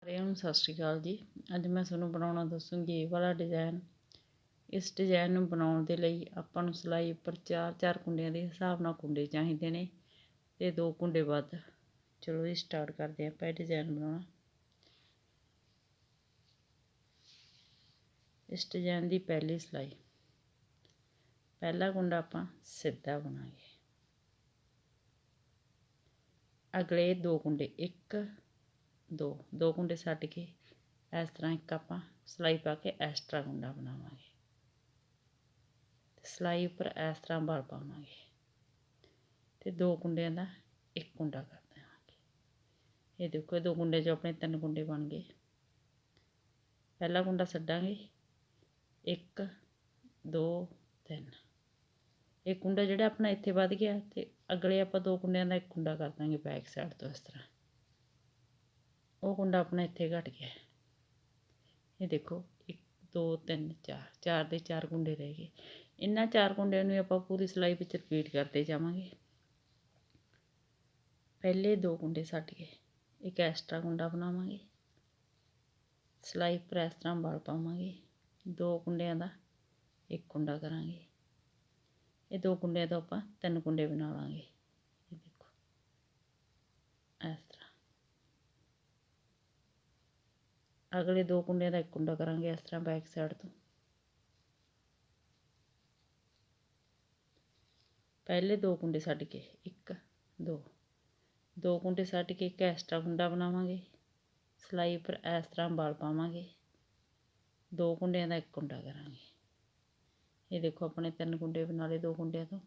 ਸਾਰਿਆਂ ਨੂੰ ਸਤਿ ਸ਼੍ਰੀ ਅਕਾਲ ਜੀ। ਅੱਜ ਮੈਂ ਤੁਹਾਨੂੰ ਬਣਾਉਣਾ ਦੱਸੂੰਗੀ ਇਹ ਵਾਲਾ ਡਿਜ਼ਾਈਨ। ਇਸ ਡਿਜ਼ਾਈਨ ਨੂੰ ਬਣਾਉਣ ਦੇ ਲਈ ਆਪਾਂ ਨੂੰ ਸਿਲਾਈ ਉੱਪਰ 4 ਕੁੰਡਿਆਂ ਦੇ ਹਿਸਾਬ ਨਾਲ ਕੁੰਡੇ ਚਾਹੀਦੇ ਨੇ ਤੇ 2 ਕੁੰਡੇ ਵੱਧ। ਚਲੋ ਜੀ ਸਟਾਰਟ ਕਰਦੇ ਹਾਂ ਆਪਾਂ ਡਿਜ਼ਾਈਨ ਬਣਾਉਣਾ। ਇਸ ਡਿਜ਼ਾਈਨ ਦੀ ਪਹਿਲੀ ਸਿਲਾਈ, ਪਹਿਲਾ ਕੁੰਡਾ ਆਪਾਂ ਸਿੱਧਾ ਬਣਾਂਗੇ। ਅਗਲੇ 2 ਕੁੰਡੇ 1 2 ਕੁੰਡੇ ਛੱਡ ਕੇ ਇਸ ਤਰ੍ਹਾਂ ਇੱਕ ਆਪਾਂ ਸਿਲਾਈ ਪਾ ਕੇ ਐਕਸਟਰਾ ਕੁੰਡਾ ਬਣਾਵਾਂਗੇ। ਸਿਲਾਈ ਉੱਪਰ ਇਸ ਤਰ੍ਹਾਂ ਵਲ ਪਾਵਾਂਗੇ ਤੇ 2 ਕੁੰਡਿਆਂ ਦਾ ਇੱਕ ਕੁੰਡਾ ਕਰ ਦੇਵਾਂਗੇ। ਇਹ ਦੇਖੋ 2 ਕੁੰਡੇ 'ਚ ਆਪਣੇ 3 ਕੁੰਡੇ ਬਣ ਗਏ। ਪਹਿਲਾ ਕੁੰਡਾ ਛੱਡਾਂਗੇ 1 2 3। ਇਹ ਕੁੰਡਾ ਜਿਹੜਾ ਆਪਣਾ ਇੱਥੇ ਵੱਧ ਗਿਆ ਤੇ ਅਗਲੇ ਆਪਾਂ 2 ਕੁੰਡਿਆਂ ਦਾ ਇੱਕ ਕੁੰਡਾ ਕਰ ਦਾਂਗੇ ਬੈਕ ਸਾਈਡ ਤੋਂ। ਇਸ ਤਰ੍ਹਾਂ ਉਹ ਕੁੰਡਾ ਆਪਣਾ ਇੱਥੇ ਘਟ ਗਿਆ। ਇਹ ਦੇਖੋ 1 2 3 4 4 ਦੇ 4 ਕੁੰਡੇ ਰਹਿ ਗਏ। ਇਹਨਾਂ 4 ਕੁੰਡਿਆਂ ਨੂੰ ਆਪਾਂ ਪੂਰੀ ਸਿਲਾਈ ਵਿੱਚ ਰਿਪੀਟ ਕਰਦੇ ਜਾਵਾਂਗੇ। ਪਹਿਲੇ 2 ਕੁੰਡੇ ਛੱਡ ਕੇ ਇੱਕ ਐਕਸਟਰਾ ਕੁੰਡਾ ਬਣਾਵਾਂਗੇ। ਸਿਲਾਈ ਉੱਪਰ ਇਸ ਤਰ੍ਹਾਂ ਵਲ ਪਾਵਾਂਗੇ। 2 ਕੁੰਡਿਆਂ ਦਾ ਇੱਕ ਕੁੰਡਾ ਕਰਾਂਗੇ। ਇਹ 2 ਕੁੰਡਿਆਂ ਤੋਂ ਆਪਾਂ 3 ਕੁੰਡੇ ਬਣਾ ਲਾਂਗੇ। ਇਹ ਦੇਖੋ ਇਸ ਤਰ੍ਹਾਂ ਅਗਲੇ 2 ਕੁੰਡਿਆਂ ਦਾ ਇੱਕ ਕੁੰਡਾ ਕਰਾਂਗੇ ਇਸ ਤਰ੍ਹਾਂ ਬੈਕ ਸਾਈਡ ਤੋਂ। ਪਹਿਲੇ 2 ਕੁੰਡੇ ਛੱਡ ਕੇ 1 2 ਕੁੰਡੇ ਛੱਡ ਕੇ ਇੱਕ ਐਕਸਟਰਾ ਕੁੰਡਾ ਬਣਾਵਾਂਗੇ। ਸਿਲਾਈ ਉੱਪਰ ਇਸ ਤਰ੍ਹਾਂ ਵਲ ਪਾਵਾਂਗੇ। 2 ਕੁੰਡਿਆਂ ਦਾ ਇੱਕ ਕੁੰਡਾ ਕਰਾਂਗੇ। ਇਹ ਦੇਖੋ ਆਪਣੇ 3 ਕੁੰਡੇ ਬਣਾ ਲਏ 2 ਕੁੰਡਿਆਂ ਤੋਂ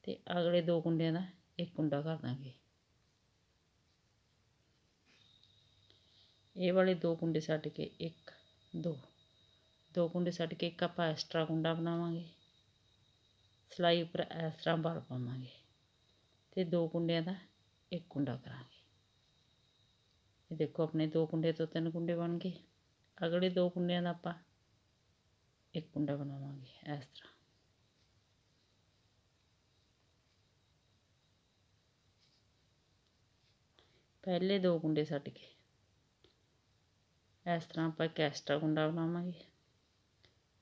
ਤੇ ਅਗਲੇ 2 ਕੁੰਡਿਆਂ ਦਾ ਇੱਕ ਕੁੰਡਾ ਕਰ ਦਾਂਗੇ। ਇਹ ਵਾਲੇ 2 ਕੁੰਡੇ ਛੱਡ ਕੇ 1 2 ਕੁੰਡੇ ਛੱਡ ਕੇ ਇੱਕ ਆਪਾਂ ਐਕਸਟਰਾ ਕੁੰਡਾ ਬਣਾਵਾਂਗੇ। ਸਿਲਾਈ ਉੱਪਰ ਇਸ ਤਰ੍ਹਾਂ ਵਲ ਪਾਵਾਂਗੇ ਤੇ 2 ਕੁੰਡਿਆਂ ਦਾ ਇੱਕ ਕੁੰਡਾ ਕਰਾਂਗੇ। ਇਹ ਦੇਖੋ ਆਪਣੇ 2 ਕੁੰਡੇ ਤੋਂ 3 ਕੁੰਡੇ ਬਣ ਗਏ। ਅਗਲੇ 2 ਕੁੰਡਿਆਂ ਦਾ ਆਪਾਂ ਇੱਕ ਕੁੰਡਾ ਬਣਾਵਾਂਗੇ ਇਸ ਤਰ੍ਹਾਂ। ਪਹਿਲੇ 2 ਕੁੰਡੇ ਛੱਡ ਕੇ ਇਸ ਤਰ੍ਹਾਂ ਆਪਾਂ ਇੱਕ ਐਕਸਟਰਾ ਕੁੰਡਾ ਬਣਾਵਾਂਗੇ।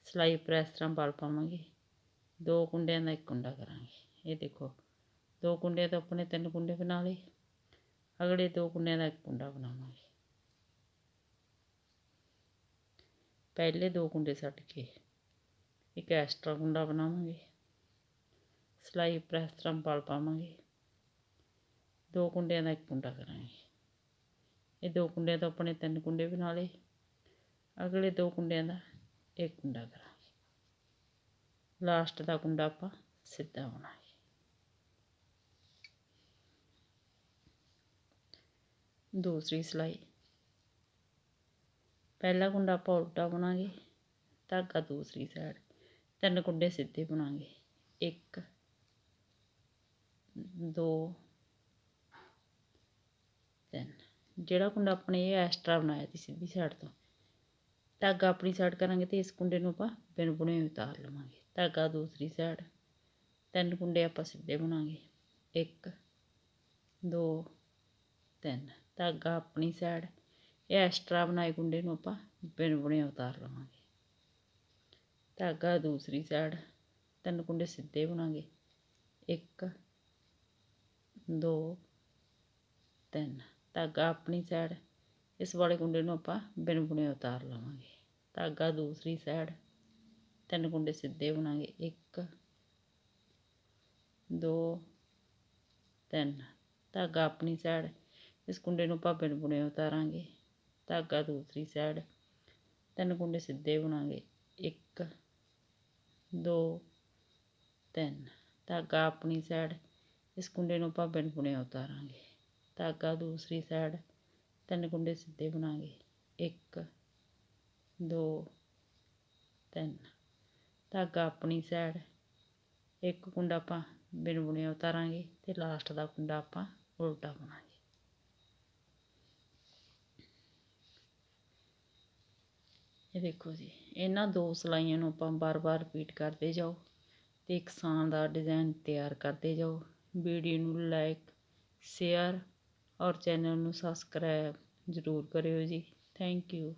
ਸਿਲਾਈ ਉੱਪਰ ਇਸ ਤਰ੍ਹਾਂ ਵਲ ਪਾਵਾਂਗੇ। 2 ਕੁੰਡਿਆਂ ਦਾ ਇੱਕ ਕੁੰਡਾ ਕਰਾਂਗੇ। ਇਹ ਦੇਖੋ 2 ਕੁੰਡਿਆਂ ਤੋਂ ਆਪਣੇ 3 ਕੁੰਡੇ ਬਣਾ ਲਏ। ਅਗਲੇ 2 ਕੁੰਡਿਆਂ ਦਾ ਇੱਕ ਕੁੰਡਾ ਬਣਾਵਾਂਗੇ। ਪਹਿਲੇ 2 ਕੁੰਡੇ ਛੱਡ ਕੇ ਇੱਕ ਐਕਸਟਰਾ ਕੁੰਡਾ ਬਣਾਵਾਂਗੇ। ਸਿਲਾਈ ਉੱਪਰ ਇਸ ਤਰ੍ਹਾਂ ਵਲ ਪਾਵਾਂਗੇ। 2 ਕੁੰਡਿਆਂ ਦਾ ਇੱਕ ਕੁੰਡਾ ਕਰਾਂਗੇ। ਇਹ 2 ਕੁੰਡਿਆਂ ਤੋਂ ਆਪਣੇ 3 ਕੁੰਡੇ ਬਣਾ ਲਏ। ਅਗਲੇ 2 ਕੁੰਡਿਆਂ ਦਾ ਇੱਕ ਕੁੰਡਾ ਕਰਾਂਗੇ। ਲਾਸਟ ਦਾ ਕੁੰਡਾ ਆਪਾਂ ਸਿੱਧਾ ਬਣਾਂਗੇ। ਦੂਸਰੀ ਸਿਲਾਈ, ਪਹਿਲਾ ਕੁੰਡਾ ਆਪਾਂ ਉਲਟਾ ਬੁਣਾਂਗੇ। ਧਾਗਾ ਦੂਸਰੀ ਸਾਈਡ 3 ਕੁੰਡੇ ਸਿੱਧੇ ਬੁਣਾਂਗੇ। 1 2 3। ਜਿਹੜਾ ਕੁੰਡਾ ਆਪਣੇ ਇਹ ਐਕਸਟਰਾ ਬਣਾਇਆ ਸੀ ਸਿੱਧੀ ਸਾਈਡ ਤੋਂ, ਧਾਗਾ ਆਪਣੀ ਸਾਈਡ ਕਰਾਂਗੇ ਤੇ ਇਸ ਕੁੰਡੇ ਨੂੰ ਆਪਾਂ ਬਿਨ ਬੁਣੇ ਉਤਾਰ ਲਵਾਂਗੇ। ਧਾਗਾ ਦੂਸਰੀ ਸਾਈਡ 3 ਕੁੰਡੇ ਆਪਾਂ ਸਿੱਧੇ ਬੁਣਾਂਗੇ। 1 2 3। ਧਾਗਾ ਆਪਣੀ ਸਾਈਡ ਇਹ ਐਕਸਟਰਾ ਬਣਾਏ ਕੁੰਡੇ ਨੂੰ ਆਪਾਂ ਬਿਨ ਬੁਣੇ ਉਤਾਰ ਲਵਾਂਗੇ। ਧਾਗਾ ਦੂਸਰੀ ਸਾਈਡ 3 ਕੁੰਡੇ ਸਿੱਧੇ ਬੁਣਾਂਗੇ। 1 2 3। ਧਾਗਾ ਆਪਣੀ ਸਾਈਡ ਇਸ ਵਾਲੇ ਕੁੰਡੇ ਨੂੰ ਆਪਾਂ ਬਿਨ ਬੁਣੇ ਉਤਾਰ ਲਵਾਂਗੇ। ਧਾਗਾ ਦੂਸਰੀ ਸਾਈਡ 3 ਕੁੰਡੇ ਸਿੱਧੇ ਬੁਣਾਂਗੇ। 1 2 3। ਧਾਗਾ ਆਪਣੀ ਸਾਈਡ ਇਸ ਕੁੰਡੇ ਨੂੰ ਆਪਾਂ ਬਿਨ ਬੁਣੇ ਉਤਾਰਾਂਗੇ। ਧਾਗਾ ਦੂਸਰੀ ਸਾਈਡ 3 ਕੁੰਡੇ ਸਿੱਧੇ ਬੁਣਾਂਗੇ। 1 2 3। ਧਾਗਾ ਆਪਣੀ ਸਾਈਡ ਇਸ ਕੁੰਡੇ ਨੂੰ ਆਪਾਂ ਬਿਨ ਬੁਣੇ ਉਤਾਰਾਂਗੇ। ਧਾਗਾ ਦੂਸਰੀ ਸਾਈਡ 3 ਕੁੰਡੇ ਸਿੱਧੇ ਬੁਣਾਂਗੇ। 1 2 3। ਧਾਗਾ ਆਪਣੀ ਸਾਈਡ ਇੱਕ ਕੁੰਡਾ ਆਪਾਂ ਬਿਨ ਬੁਣੇ ਉਤਾਰਾਂਗੇ ਤੇ ਲਾਸਟ ਦਾ ਕੁੰਡਾ ਆਪਾਂ ਉਲਟਾ ਬੁਣਾਂਗੇ। ਇਹ ਦੇਖੋ ਜੀ, ਇਹਨਾਂ 2 ਸਿਲਾਈਆਂ ਨੂੰ ਆਪਾਂ ਬਾਰ-ਬਾਰ ਰਿਪੀਟ ਕਰਦੇ ਜਾਓ ਤੇ ਇੱਕ ਸ਼ਾਨਦਾਰ ਡਿਜ਼ਾਈਨ ਤਿਆਰ ਕਰਦੇ ਜਾਓ। ਵੀਡੀਓ ਨੂੰ ਲਾਈਕ, ਸ਼ੇਅਰ ਔਰ ਚੈਨਲ ਨੂੰ ਸਬਸਕ੍ਰਾਈਬ ਜ਼ਰੂਰ ਕਰਿਓ ਜੀ। Thank you.